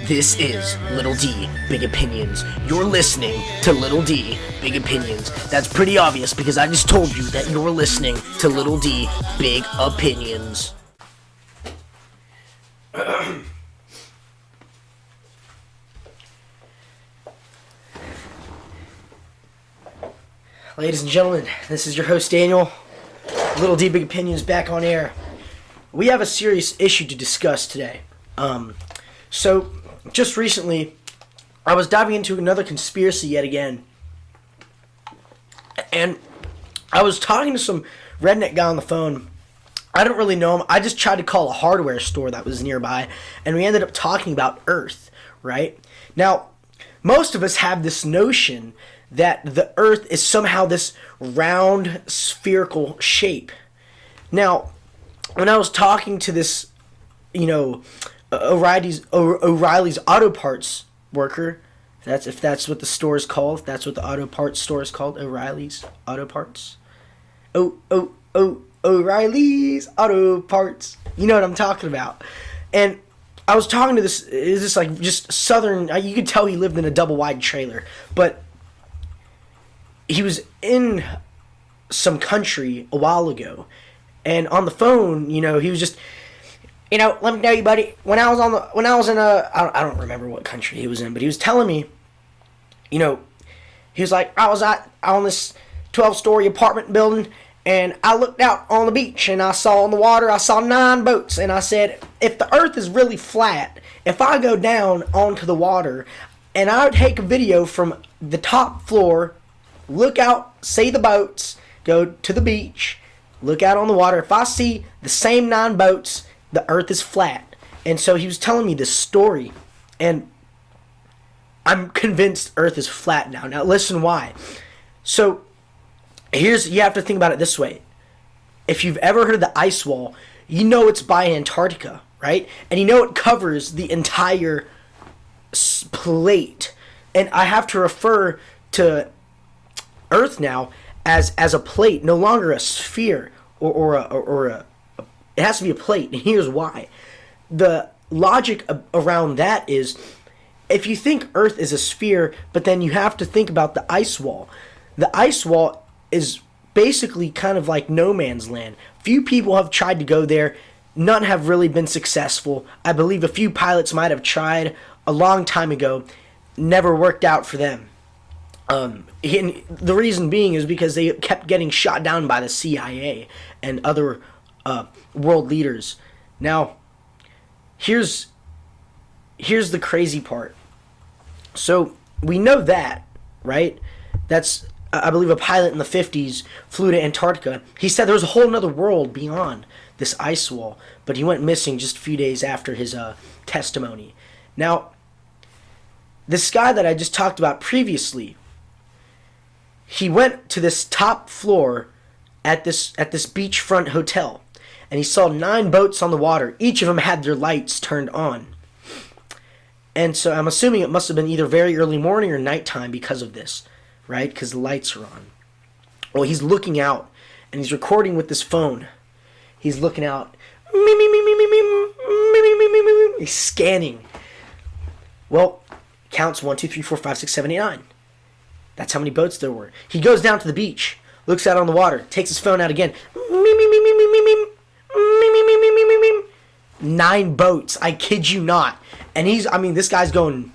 This is Little D Big Opinions. You're listening to Little D Big Opinions. That's pretty obvious because I just told you that you're listening to Little D Big Opinions. Ladies and gentlemen, this is your host Daniel. Little D Big Opinions back on air. We have a serious issue to discuss today. So, just recently, I was diving into another conspiracy yet again. And I was talking to some redneck guy on the phone. I don't really know him. I just tried to call a hardware store that was nearby. And we ended up talking about Earth, right? Now, most of us have this notion that the Earth is somehow this round, spherical shape. Now, when I was talking to this, O'Reilly's Auto Parts worker, if that's what the store is called, if that's what the auto parts store is called, O'Reilly's Auto Parts. O'Reilly's Auto Parts. You know what I'm talking about. And I was talking to this like just southern, you could tell he lived in a double wide trailer, but he was in some country a while ago, and on the phone, he was just, let me tell you, buddy, when I was in I don't remember what country he was in, but he was telling me, he was like, I was on this 12-story apartment building, and I looked out on the beach, and I saw on the water, I saw 9 boats, and I said, if the Earth is really flat, if I go down onto the water, and I would take a video from the top floor, look out, see the boats, go to the beach, look out on the water. If I see the same 9 boats, the Earth is flat. And so he was telling me this story, and I'm convinced Earth is flat now. Now listen why. So you have to think about it this way. If you've ever heard of the ice wall, you know it's by Antarctica, right? And you know it covers the entire plate. And I have to refer to Earth now as a plate, no longer a sphere it has to be a plate, and here's why. The logic around that is, if you think Earth is a sphere, but then you have to think about the ice wall. The ice wall is basically kind of like no man's land. Few people have tried to go there. None have really been successful. I believe a few pilots might have tried a long time ago. Never worked out for them. The reason being is because they kept getting shot down by the CIA and other world leaders. Now, here's the crazy part. So we know that, right? That's, I believe, a pilot in the 50s flew to Antarctica. He said there was a whole other world beyond this ice wall, but he went missing just a few days after his testimony. Now, this guy that I just talked about previously, he went to this top floor at this beachfront hotel, and he saw 9 boats on the water. Each of them had their lights turned on. And so I'm assuming it must have been either very early morning or nighttime because of this, right? Because the lights are on. Well, he's looking out, and he's recording with this phone. He's looking out. He's scanning. Well, counts 1, 2, 3, 4, 5, 6, 7, 8, 9. That's how many boats there were. He goes down to the beach, looks out on the water, takes his phone out again. 9 boats. I kid you not. And this guy's going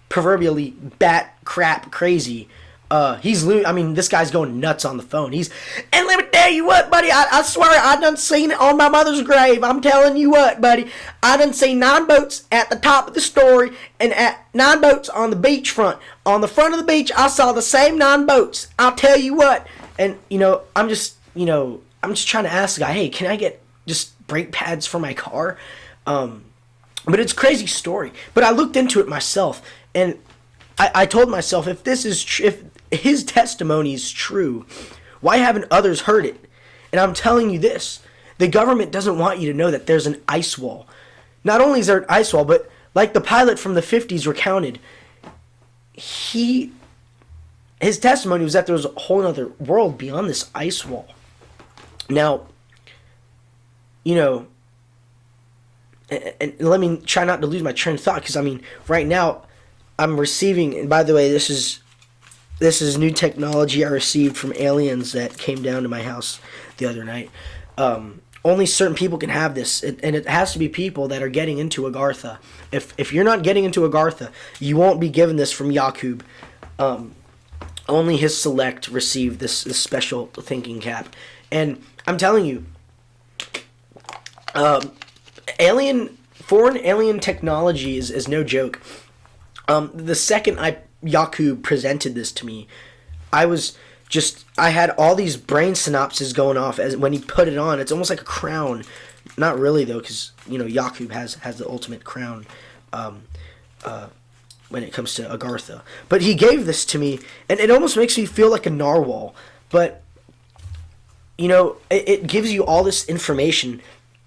proverbially bat crap crazy. This guy's going nuts on the phone. And let me tell you what, buddy, I swear I done seen it on my mother's grave. I'm telling you what, buddy, I done seen 9 boats at the top of the story and at 9 boats on the beachfront. On the front of the beach, I saw the same 9 boats. I'll tell you what. And, I'm just trying to ask the guy, hey, can I get just brake pads for my car? But it's a crazy story. But I looked into it myself, and I told myself, if his testimony is true, why haven't others heard it? And I'm telling you this, the government doesn't want you to know that there's an ice wall. Not only is there an ice wall, but like the pilot from the 50s recounted, his testimony was that there was a whole other world beyond this ice wall. Now, and let me try not to lose my train of thought, because I mean, right now I'm receiving. And by the way, this is new technology I received from aliens that came down to my house the other night. Only certain people can have this, and it has to be people that are getting into Agartha. If you're not getting into Agartha, you won't be given this from Yakub. Only his select receive this special thinking cap. And I'm telling you, foreign alien technology is no joke. The second Yakub presented this to me, I had all these brain synapses going off as when he put it on. It's almost like a crown. Not really though, because Yakub has the ultimate crown when it comes to Agartha. But he gave this to me, and it almost makes me feel like a narwhal. But it gives you all this information,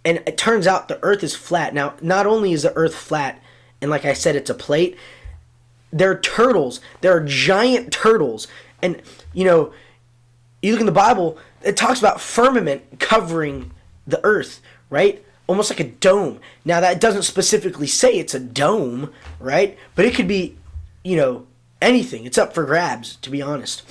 and it turns out the Earth is flat. Now, not only is the Earth flat, and like I said, it's a plate. There are turtles. There are giant turtles. And, you look in the Bible, it talks about firmament covering the earth, right? Almost like a dome. Now, that doesn't specifically say it's a dome, right? But it could be, anything. It's up for grabs, to be honest.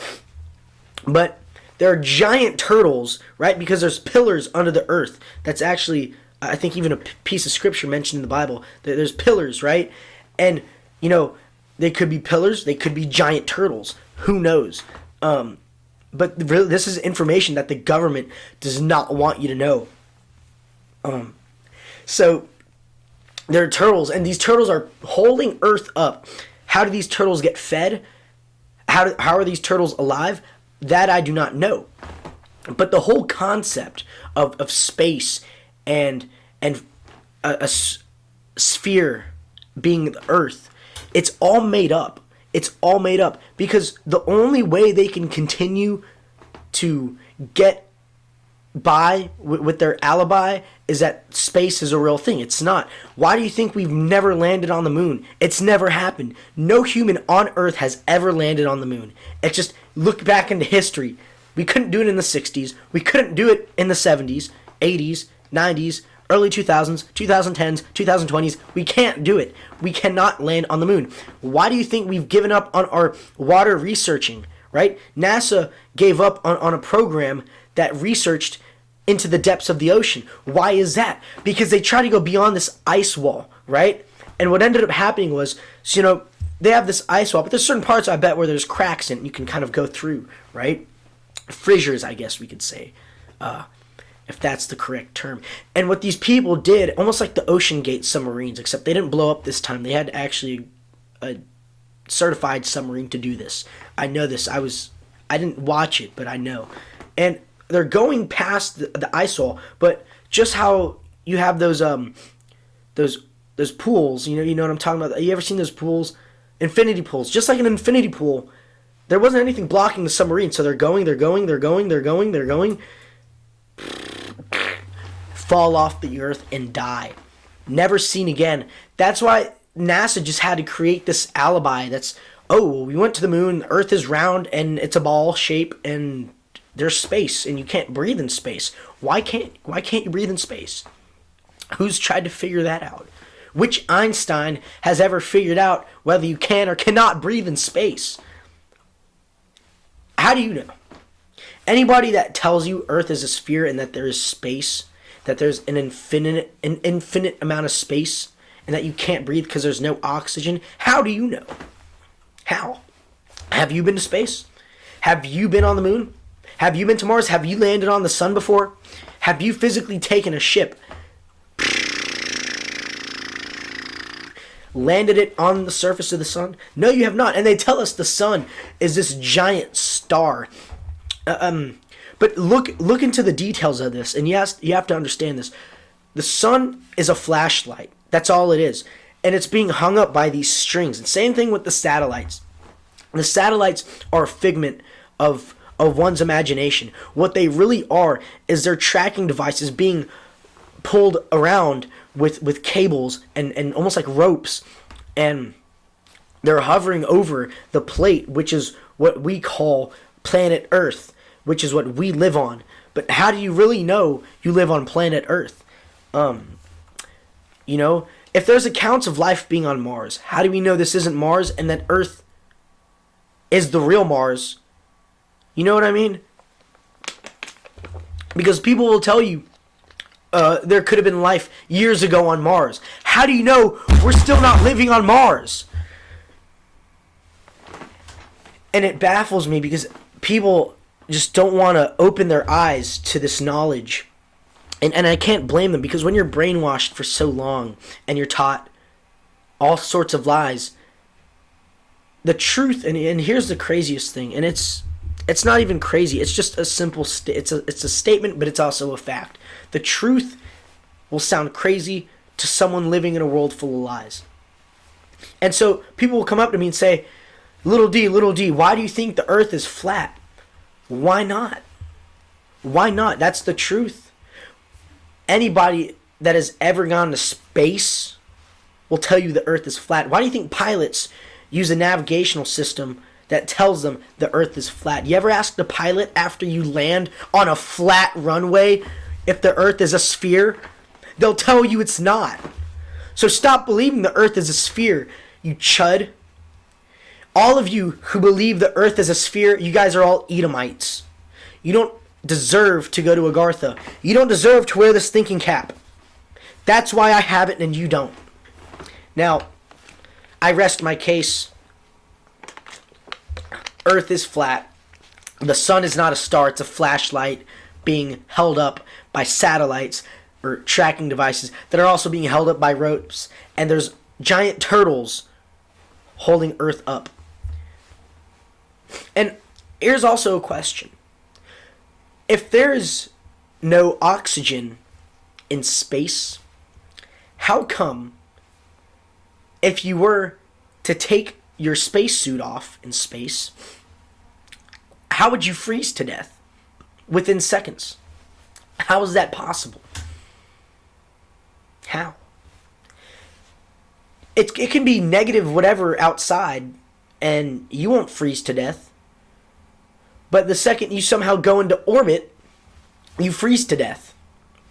But there are giant turtles, right? Because there's pillars under the earth. That's actually, I think, even a piece of scripture mentioned in the Bible. There's pillars, right? And, they could be pillars. They could be giant turtles. Who knows? But really, this is information that the government does not want you to know. So there are turtles, and these turtles are holding Earth up. How do these turtles get fed? How are these turtles alive? That I do not know. But the whole concept of space and a sphere being the Earth, it's all made up. It's all made up because the only way they can continue to get by with their alibi is that space is a real thing. It's not. Why do you think we've never landed on the moon? It's never happened. No human on Earth has ever landed on the moon. It's just, look back into history. We couldn't do it in the 60s. We couldn't do it in the 70s, 80s, 90s, early 2000s, 2010s, 2020s. We can't do it. We cannot land on the moon. Why do you think we've given up on our water researching, right? NASA gave up on a program that researched into the depths of the ocean. Why is that? Because they try to go beyond this ice wall, right? And what ended up happening was, they have this ice wall, but there's certain parts, I bet, where there's cracks and you can kind of go through, right? Fissures, I guess we could say. If that's the correct term. And what these people did, almost like the Ocean Gate submarines, except they didn't blow up this time. They had actually a certified submarine to do this. I know this. I didn't watch it, but I know. And they're going past the ice wall, but just how you have those pools, you know what I'm talking about? You ever seen those pools? Infinity pools. Just like an infinity pool, there wasn't anything blocking the submarine, so they're going, fall off the earth and die. Never seen again. That's why NASA just had to create this alibi that's, we went to the moon, the earth is round and it's a ball shape and there's space and you can't breathe in space. Why can't you breathe in space? Who's tried to figure that out? Which Einstein has ever figured out whether you can or cannot breathe in space? How do you know? Anybody that tells you Earth is a sphere and that there is space, that there's an infinite amount of space, and that you can't breathe because there's no oxygen, how do you know? How? Have you been to space? Have you been on the moon? Have you been to Mars? Have you landed on the sun before? Have you physically taken a ship, landed it on the surface of the sun? No, you have not. And they tell us the sun is this giant star. But look into the details of this, and you have to understand this. The sun is a flashlight. That's all it is. And it's being hung up by these strings. And same thing with the satellites. The satellites are a figment of one's imagination. What they really are is they're tracking devices being pulled around with cables and almost like ropes. And they're hovering over the plate, which is what we call planet Earth, which is what we live on. But how do you really know you live on planet Earth? You know, if there's accounts of life being on Mars, how do we know this isn't Mars and that Earth is the real Mars? You know what I mean? Because people will tell you there could have been life years ago on Mars. How do you know we're still not living on Mars? And it baffles me because people just don't want to open their eyes to this knowledge. And I can't blame them, because when you're brainwashed for so long and you're taught all sorts of lies, the truth, and here's the craziest thing, and it's not even crazy, it's just a simple, it's a statement, but it's also a fact. The truth will sound crazy to someone living in a world full of lies. And so people will come up to me and say, little d, why do you think the earth is flat? Why not? Why not? That's the truth. Anybody that has ever gone to space will tell you the earth is flat. Why do you think pilots use a navigational system that tells them the earth is flat? You ever ask the pilot after you land on a flat runway if the earth is a sphere? They'll tell you it's not. So stop believing the earth is a sphere, you chud. All of you who believe the earth is a sphere, you guys are all Edomites. You don't deserve to go to Agartha. You don't deserve to wear this thinking cap. That's why I have it and you don't. Now, I rest my case. Earth is flat. The sun is not a star, it's a flashlight being held up by satellites or tracking devices that are also being held up by ropes. And there's giant turtles holding Earth up. And here's also a question. If there's no oxygen in space, how come if you were to take your spacesuit off in space, how would you freeze to death within seconds? How is that possible? How? It can be negative whatever outside and you won't freeze to death. But the second you somehow go into orbit, you freeze to death.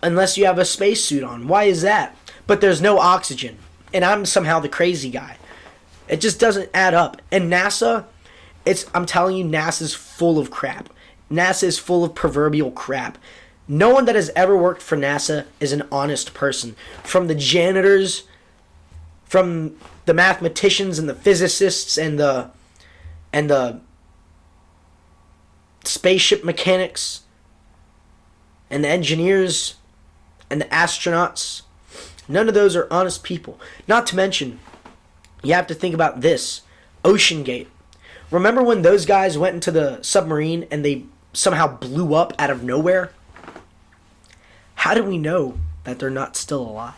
Unless you have a spacesuit on. Why is that? But there's no oxygen. And I'm somehow the crazy guy. It just doesn't add up. And NASA, I'm telling you, NASA's full of crap. NASA is full of proverbial crap. No one that has ever worked for NASA is an honest person. From the janitors, from the mathematicians and the physicists and the spaceship mechanics and the engineers and the astronauts, none of those are honest people. Not to mention, you have to think about this. OceanGate. Remember when those guys went into the submarine and they somehow blew up out of nowhere? How do we know that they're not still alive?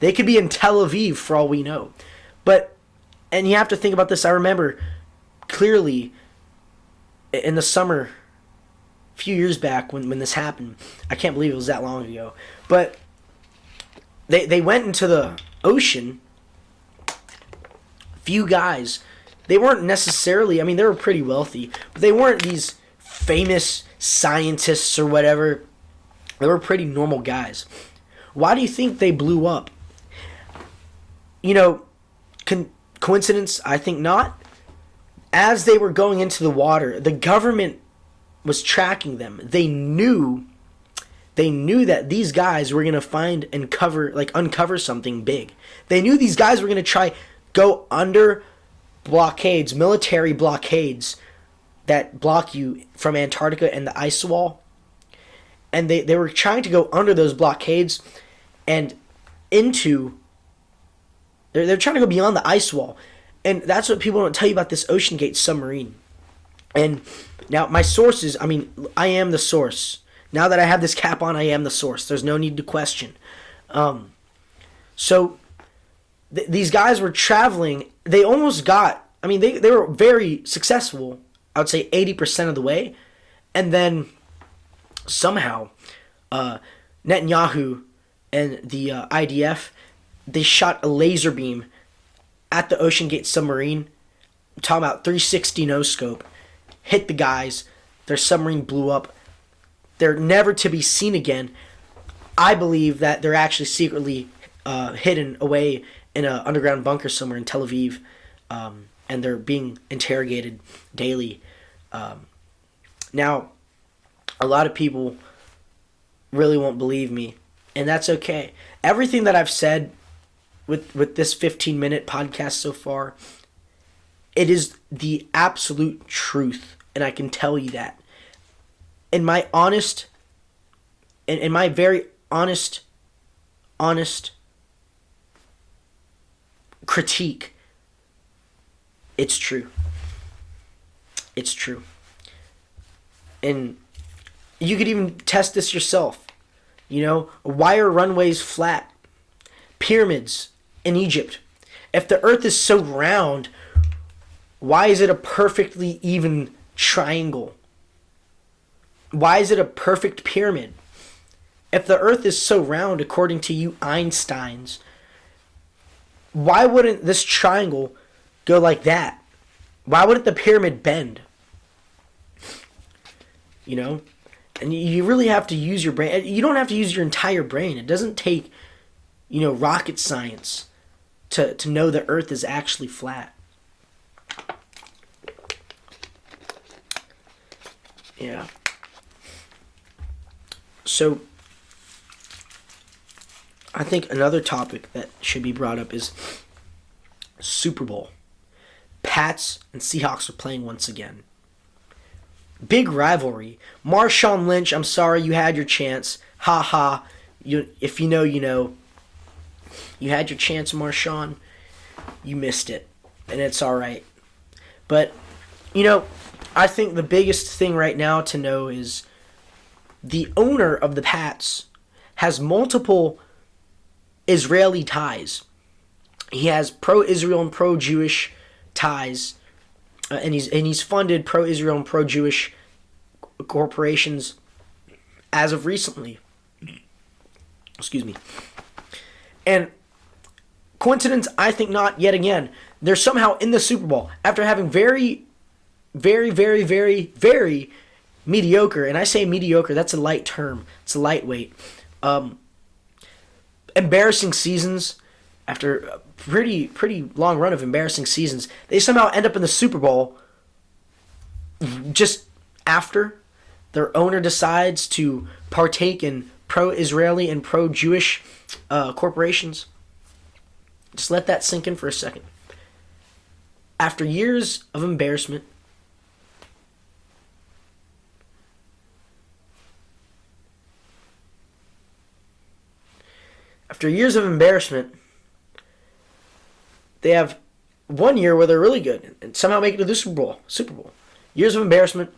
They could be in Tel Aviv for all we know. And you have to think about this. I remember clearly in the summer, a few years back when this happened. I can't believe it was that long ago. But they went into the ocean. Few guys. They weren't necessarily, they were pretty wealthy, but they weren't these famous scientists or whatever. They were pretty normal guys. Why do you think they blew up? Coincidence? I think not. As they were going into the water, the government was tracking them. They knew that these guys were going to find and uncover something big. They knew these guys were going to try go under blockades, military blockades that block you from Antarctica and the ice wall. And they were trying to go under those blockades and into... They're trying to go beyond the ice wall. And that's what people don't tell you about this OceanGate submarine. And now my sources, I am the source. Now that I have this cap on, I am the source. There's no need to question. These guys were traveling. They almost got, they were very successful. I would say 80% of the way. And then somehow Netanyahu and the IDF, they shot a laser beam at the OceanGate submarine. I'm talking about 360 no scope. Hit the guys. Their submarine blew up. They're never to be seen again. I believe that they're actually secretly hidden away in an underground bunker somewhere in Tel Aviv, and they're being interrogated daily. Now, a lot of people really won't believe me, and that's okay. Everything that I've said with this 15-minute podcast so far, it is the absolute truth, and I can tell you that. In my very honest critique, it's true. It's true. And you could even test this yourself. Why are runways flat? Pyramids in Egypt. If the earth is so round, why is it a perfectly even triangle? Why is it a perfect pyramid? If the earth is so round, according to you Einsteins, why wouldn't this triangle go like that? Why wouldn't the pyramid bend? And you really have to use your brain. You don't have to use your entire brain. It doesn't take, rocket science to know the earth is actually flat. Yeah. So, I think another topic that should be brought up is Super Bowl. Pats and Seahawks are playing once again. Big rivalry. Marshawn Lynch, I'm sorry you had your chance. Ha ha. If you know, you know. You had your chance, Marshawn. You missed it. And it's alright. But, I think the biggest thing right now to know is the owner of the Pats has multiple Israeli ties. He has pro-Israel and pro-Jewish ties. And he's funded pro-Israel and pro-Jewish corporations as of recently. Excuse me. And coincidence? I think not. Yet again, they're somehow in the Super Bowl after having very, very, very, very, very mediocre. And I say mediocre. That's a light term. It's a lightweight. Embarrassing seasons. After a pretty long run of embarrassing seasons, they somehow end up in the Super Bowl just after their owner decides to partake in pro-Israeli and pro-Jewish corporations. Just let that sink in for a second. After years of embarrassment, they have 1 year where they're really good and somehow make it to the Super Bowl. Years of embarrassment,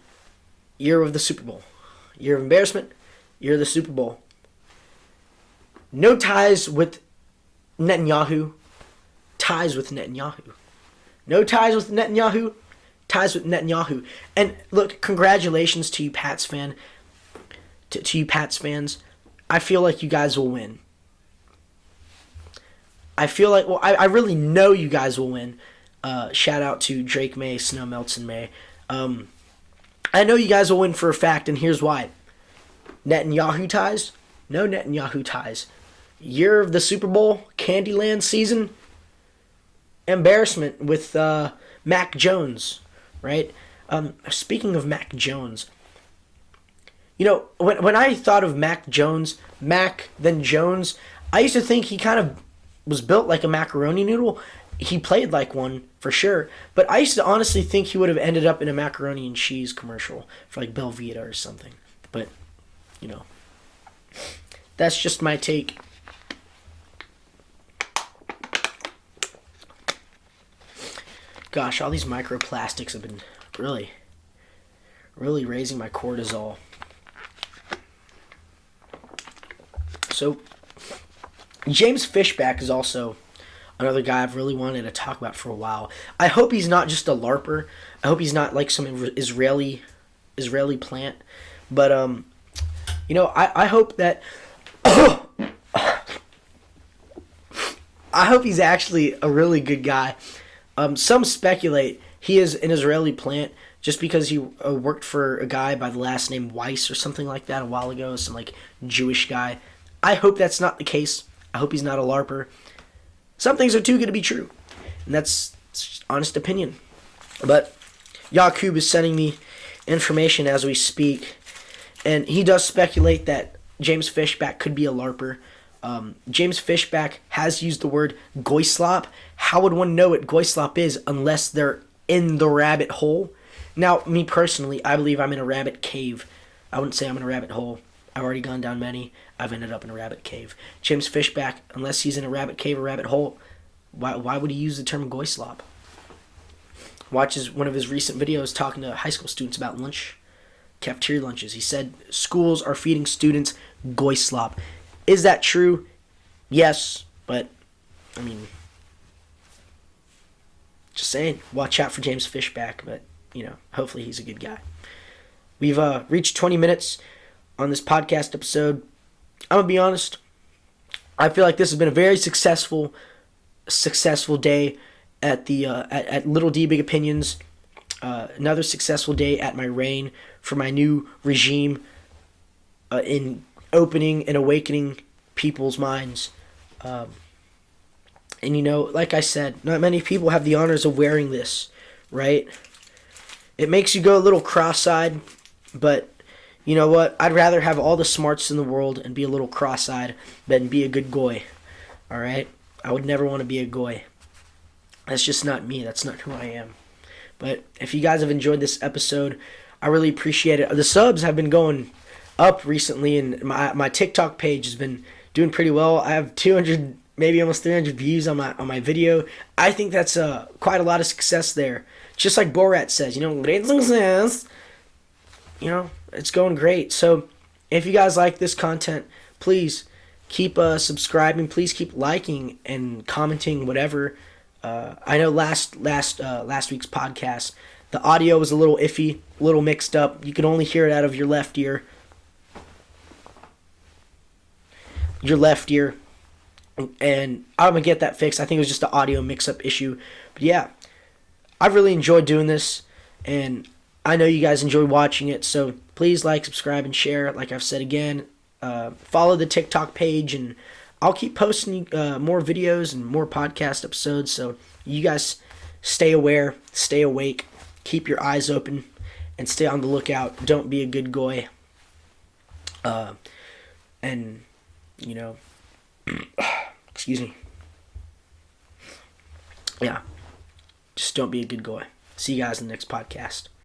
year of the Super Bowl. Year of embarrassment, year of the Super Bowl. No ties with Netanyahu. Ties with Netanyahu. No ties with Netanyahu. Ties with Netanyahu. And look, congratulations to you Pats fan. To you Pats fans. I feel like you guys will win. I really know you guys will win. Shout out to Drake May, Snow Melts in May. I know you guys will win for a fact, and here's why. Netanyahu ties? No Netanyahu ties. Year of the Super Bowl, Candyland season, embarrassment with Mac Jones, right? Speaking of Mac Jones, when I thought of Mac Jones, Mac then Jones, I used to think he kind of was built like a macaroni noodle. He played like one for sure, but I used to honestly think he would have ended up in a macaroni and cheese commercial for like Belvita or something. But that's just my take. Gosh, all these microplastics have been really raising my cortisol. So James Fishback is also another guy I've really wanted to talk about for a while. I hope he's not just a LARPer. I hope he's not like some Israeli plant. But I hope that I hope he's actually a really good guy. Some speculate he is an Israeli plant just because he worked for a guy by the last name Weiss or something like that a while ago, some like Jewish guy. I hope that's not the case. I hope he's not a LARPer. Some things are too good to be true. And that's just honest opinion. But Yakub is sending me information as we speak. And he does speculate that James Fishback could be a LARPer. James Fishback has used the word Goyslop. How would one know what Goyslop is unless they're in the rabbit hole? Now, me personally, I believe I'm in a rabbit cave. I wouldn't say I'm in a rabbit hole. I've already gone down many. I've ended up in a rabbit cave. James Fishback, unless he's in a rabbit cave or rabbit hole, why would he use the term Goyslop? Watches one of his recent videos talking to high school students about cafeteria lunches. He said schools are feeding students Goyslop. Is that true? Yes, but, I mean, just saying, watch out for James Fishback, but, hopefully he's a good guy. We've reached 20 minutes on this podcast episode. I'm going to be honest, I feel like this has been a very successful day at the at Little D Big Opinions. Another successful day at my reign for my new regime in opening and awakening people's minds. And like I said, not many people have the honors of wearing this, right? It makes you go a little cross-eyed, but you know what? I'd rather have all the smarts in the world and be a little cross-eyed than be a good goy. All right? I would never want to be a goy. That's just not me. That's not who I am. But if you guys have enjoyed this episode, I really appreciate it. The subs have been going up recently, and my TikTok page has been doing pretty well. I have 200, maybe almost 300 views on my video. I think that's quite a lot of success there. Just like Borat says, great success. It's going great. So if you guys like this content, please keep subscribing. Please keep liking and commenting whatever. I know last week's podcast, the audio was a little iffy, a little mixed up. You could only hear it out of your left ear. And I'm going to get that fixed. I think it was just an audio mix-up issue. But yeah, I've really enjoyed doing this, and I know you guys enjoy watching it, so please like, subscribe, and share. Like I've said again, follow the TikTok page, and I'll keep posting more videos and more podcast episodes, so you guys stay aware, stay awake, keep your eyes open, and stay on the lookout. Don't be a good goy. Excuse me. Yeah, just don't be a good goy. See you guys in the next podcast.